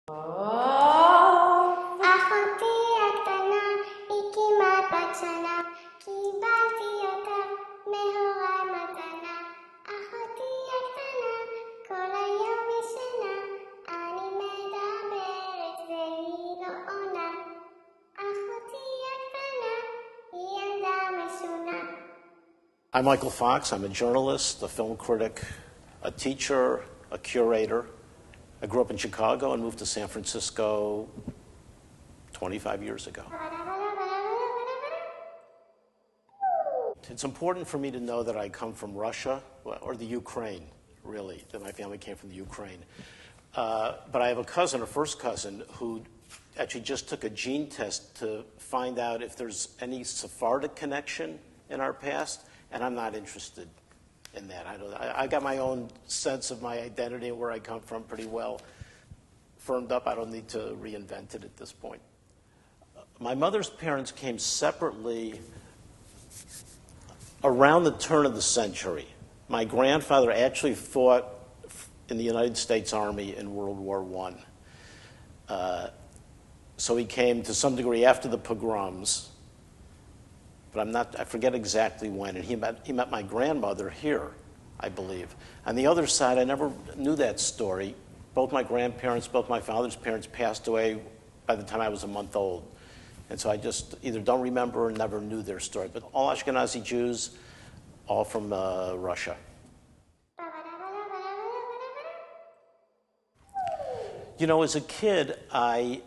אחותי הקטנה, היא כמעט בת שנה, קיבלתי אותה מהוריי מתנה. אחותי הקטנה, כל היום ישנה, אני מדברת והיא לא עונה. אחותי הקטנה, היא ילדה משונה. I'm Michael Fox. I'm a journalist, a film critic, a teacher, a curator. I grew up in Chicago and moved to San Francisco 25 years ago. It's important for me to know that I come from Russia, or the Ukraine, really, that my family came from the Ukraine. But I have a cousin, a first cousin, who actually just took a gene test to find out if there's any Sephardic connection in our past, and I'm not interested in that. I got my own sense of my identity and where I come from pretty well firmed up. I don't need to reinvent it at this point. My mother's parents came separately around the turn of the century. My grandfather actually fought in the United States Army in World War I. So he came to some degree after the pogroms, but I forget exactly when, and he met my grandmother here, I believe. On the other side, I never knew that story. Both my grandparents, both my father's parents passed away by the time I was a month old. And so I just either don't remember or never knew their story. But all Ashkenazi Jews, all from Russia. You know, as a kid, I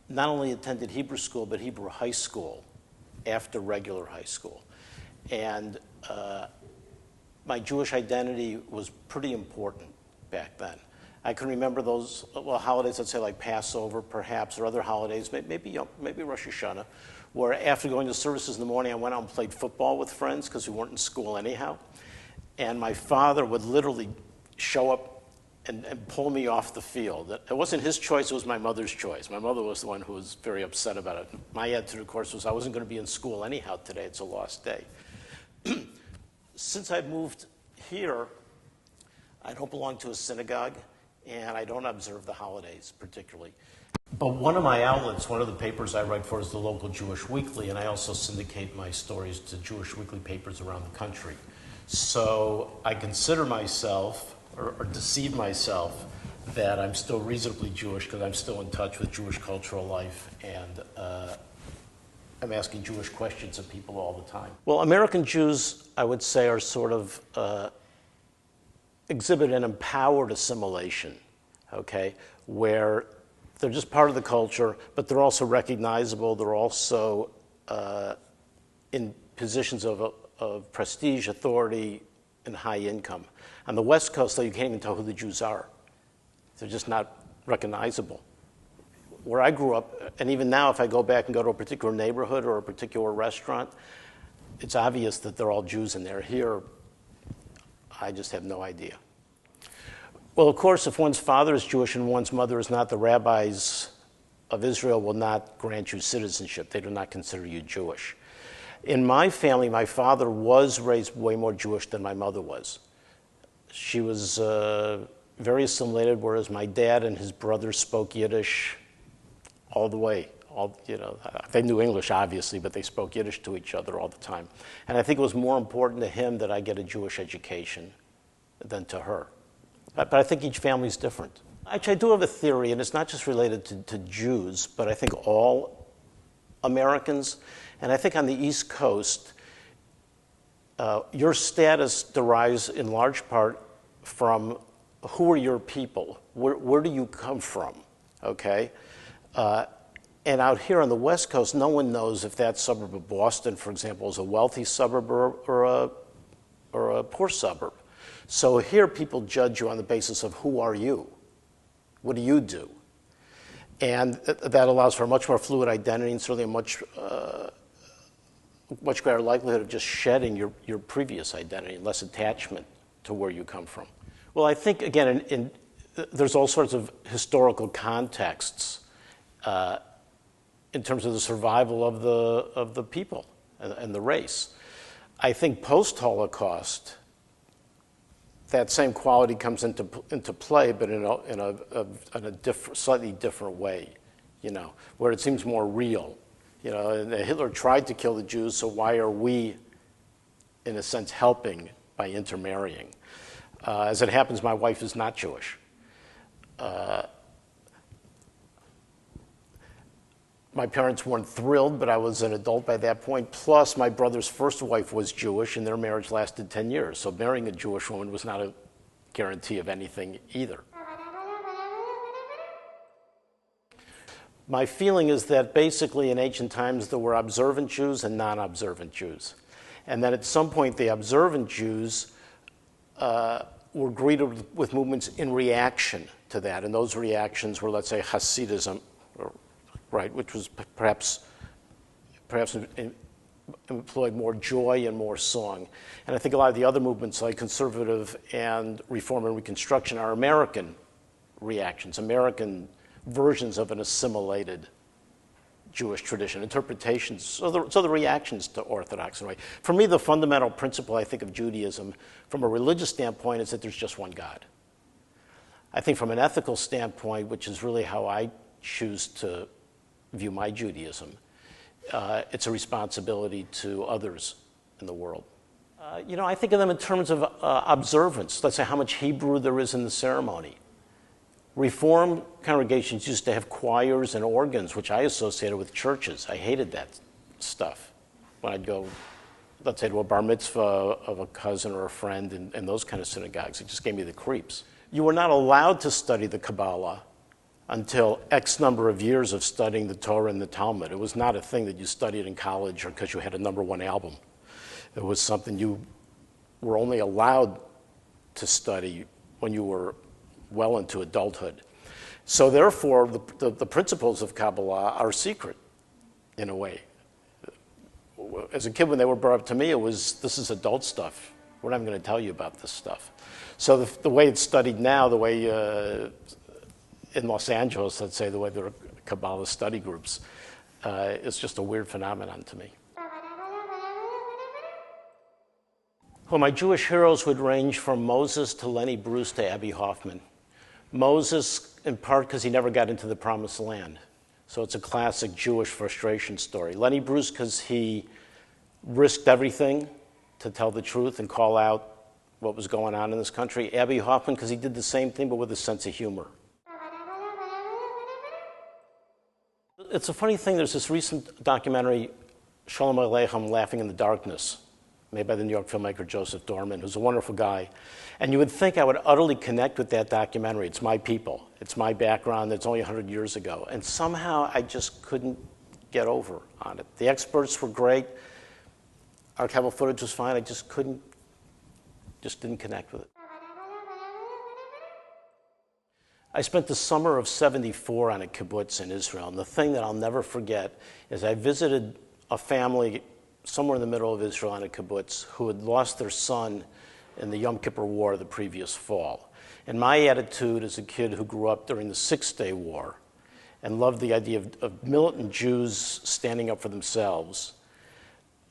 not only attended Hebrew school, but Hebrew high school after regular high school. And my Jewish identity was pretty important back then. I can remember those holidays, let's say like Passover perhaps, or other holidays, maybe Rosh Hashanah, where after going to services in the morning, I went out and played football with friends because we weren't in school anyhow. And my father would literally show up and pull me off the field. It wasn't his choice, it was my mother's choice. My mother was the one who was very upset about it. My attitude, of course, was I wasn't going to be in school anyhow today. It's a lost day. Since I moved here, I don't belong to a synagogue, and I don't observe the holidays particularly. But one of my outlets, one of the papers I write for is the local Jewish Weekly, and I also syndicate my stories to Jewish weekly papers around the country. So I consider myself, or deceive myself, that I'm still reasonably Jewish because I'm still in touch with Jewish cultural life, and I'm asking Jewish questions of people all the time. Well, American Jews, I would say, are sort of exhibit an empowered assimilation, okay, where they're just part of the culture, but they're also recognizable. They're also in positions of prestige, authority, and high income. On the West Coast, though, you can't even tell who the Jews are. They're just not recognizable. Where I grew up, and even now, if I go back and go to a particular neighborhood or a particular restaurant, it's obvious that they're all Jews in there. Here, I just have no idea. Well, of course, if one's father is Jewish and one's mother is not, the rabbis of Israel will not grant you citizenship. They do not consider you Jewish. In my family, my father was raised way more Jewish than my mother was. She was very assimilated, whereas my dad and his brothers spoke Yiddish all the way. They knew English, obviously, but they spoke Yiddish to each other all the time. And I think it was more important to him that I get a Jewish education than to her. But I think each family is different. Actually, I do have a theory, and it's not just related to Jews, but I think all Americans. And I think on the East Coast, your status derives in large part from who are your people? Where do you come from? Okay? And out here on the West Coast, no one knows if that suburb of Boston, for example, is a wealthy suburb or a poor suburb. So here people judge you on the basis of who are you? What do you do? And that allows for a much more fluid identity and certainly a much greater likelihood of just shedding your previous identity and less attachment to where you come from. Well, I think, again, there's all sorts of historical contexts in terms of the survival of the people and the race. I think post-Holocaust, that same quality comes into play, but in a slightly different way, you know, where it seems more real. You know, and Hitler tried to kill the Jews, so why are we, in a sense, helping by intermarrying? As it happens, my wife is not Jewish. My parents weren't thrilled, but I was an adult by that point. Plus, my brother's first wife was Jewish, and their marriage lasted 10 years. So marrying a Jewish woman was not a guarantee of anything either. My feeling is that basically in ancient times there were observant Jews and non-observant Jews. And then at some point the observant Jews were greeted with movements in reaction to that. And those reactions were, let's say, Hasidism, right, which was perhaps employed more joy and more song. And I think a lot of the other movements like conservative and reform and reconstruction are American reactions, American versions of an assimilated Jewish tradition, interpretations, so the reactions to Orthodox. Right? For me, the fundamental principle, I think, of Judaism from a religious standpoint is that there's just one God. I think from an ethical standpoint, which is really how I choose to view my Judaism, it's a responsibility to others in the world. You know, I think of them in terms of observance. Let's say how much Hebrew there is in the ceremony. Reform congregations used to have choirs and organs, which I associated with churches. I hated that stuff. When I'd go, let's say, to a bar mitzvah of a cousin or a friend in those kind of synagogues, it just gave me the creeps. You were not allowed to study the Kabbalah until X number of years of studying the Torah and the Talmud. It was not a thing that you studied in college or because you had a #1 album. It was something you were only allowed to study when you were well into adulthood. So therefore, the principles of Kabbalah are secret, in a way. As a kid, when they were brought up to me, it was, this is adult stuff. We're not going to tell you about this stuff. So the way it's studied now, the way in Los Angeles, let's say, the way there are Kabbalah study groups, is just a weird phenomenon to me. Well, my Jewish heroes would range from Moses to Lenny Bruce to Abby Hoffman. Moses, in part because he never got into the Promised Land. So it's a classic Jewish frustration story. Lenny Bruce because he risked everything to tell the truth and call out what was going on in this country. Abby Hoffman because he did the same thing but with a sense of humor. It's a funny thing, there's this recent documentary, Sholem Aleichem, Laughing in the Darkness, made by the New York filmmaker Joseph Dorman, who's a wonderful guy. And you would think I would utterly connect with that documentary. It's my people. It's my background. It's only 100 years ago. And somehow I just couldn't get over on it. The experts were great. Archival footage was fine. I just didn't connect with it. I spent the summer of '74 on a kibbutz in Israel. And the thing that I'll never forget is I visited a family somewhere in the middle of Israel on a kibbutz who had lost their son in the Yom Kippur War the previous fall. And my attitude as a kid who grew up during the Six-Day War and loved the idea of militant Jews standing up for themselves,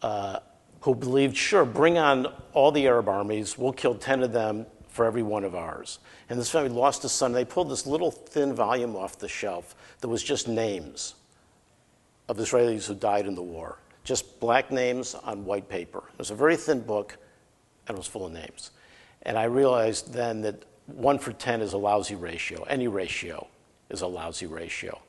who believed, sure, bring on all the Arab armies, we'll kill 10 of them for every one of ours. And this family lost a son. They pulled this little thin volume off the shelf that was just names of Israelis who died in the war. Just black names on white paper. It was a very thin book, and it was full of names. And I realized then that 1 for 10 is a lousy ratio. Any ratio is a lousy ratio.